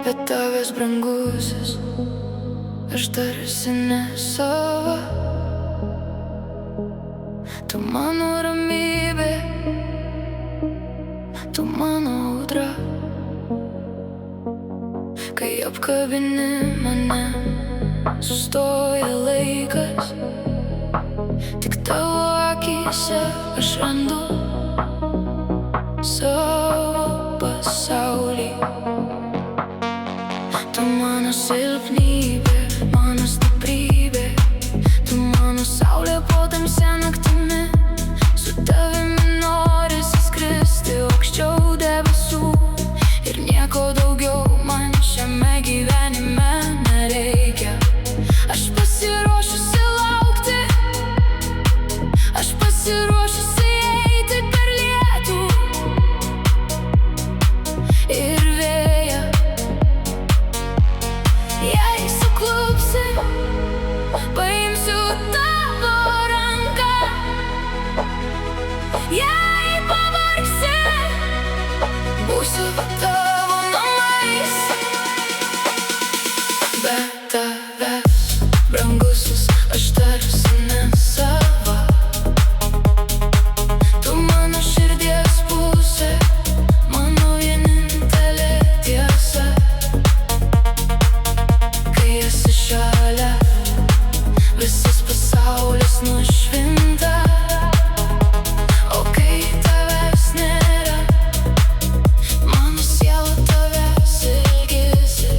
Bet tavęs brangusis, aš tarsi nesava. Tu mano ramybė, tu mano audra. Kai apkabini mane, sustoja laikas. Tik tavo akyse aš randu savo pasaulį. Tu mano silpnybė, mano stiprybė. Tu mano saulė po tamsia naktimi. Su tavimi norisi skristi aukščiau debesų. Ir nieko daugiau man šiame gyvenime nereikia. Aš pasiruošusi laukti, aš pasiruošusi eiti per lietų ir vėją. Jei suklupsi, paimsiu tavo ranką. Jei pavargsi, būsiu tavo namais. Be tavęs, brangusis, aš tarsi nesava. Tu mano širdies pusė, mano vienintelė tiesa. Kai esi šalia, visas pasaulis nušvinta. O kai tavęs nėra, mano siela tavęs ilgisi.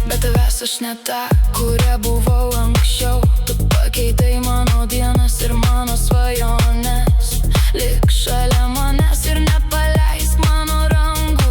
Bet tavęs aš ne ta, kuria buvau anksčiau. Tu pakeitai mano dienas ir mano svajones. Lik šalia manęs ir nepaleisk mano rankų,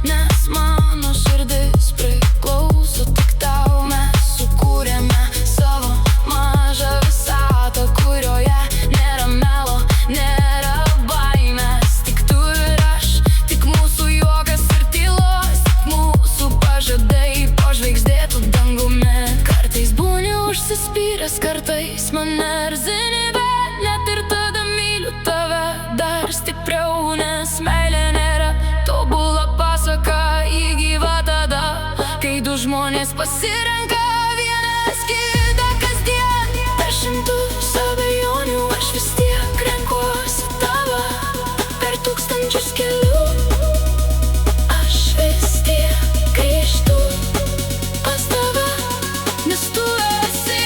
nes mano širdis priklauso tik tau. Mes sukūrėme savo mažą visatą, kurioje nėra melo, nėra baimės. Tik tu ir aš, tik mūsų juokas ir tylos, tik mūsų pažadai po žvaigždėtų dangumi. Kartais būni užsispyręs, kartais mane erzini, bet net ir tada myliu tave dar stipriau. Nes meilė nėra tobula pasaka, ji gyva tada, kai du žmonės pasirenka vienas kitą kasdien. Per šimtus abejonių aš vis tiek renkuosi tave. Per tūkstančius kelių aš vis tiek grįžtu pas tave. Nes tu esi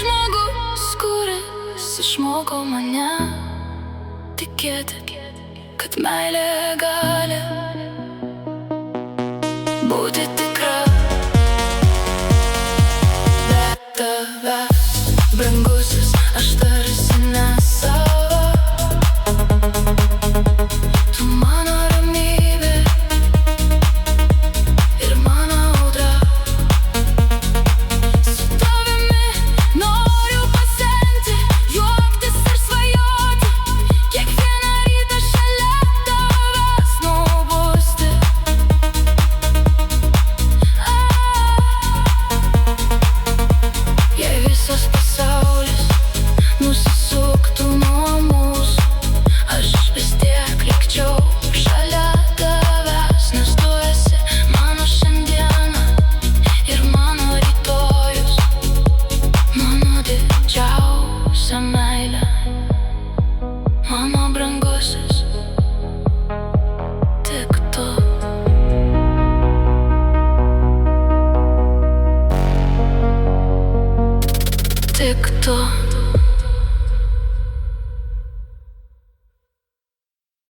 žmogus, kuris išmoko mane tikėti, kad meilė gali būti tikra. Be tavęs, brangusis, aš tarsi nesava. Tu mano ramybė ir mano audra. Su tavimi noriu pasenti, juoktis ir svajoti. Kiekvieną rytą šalia tavęs nubusti. Jei visas pasaulis nusisuktų nuo mūsų, aš vis tiek likčiau šalia tavęs. Nes tu esi mano šiandiena ir mano rytojus, mano didžiausia meilė, mano brangusis, tik tu. Tik tu.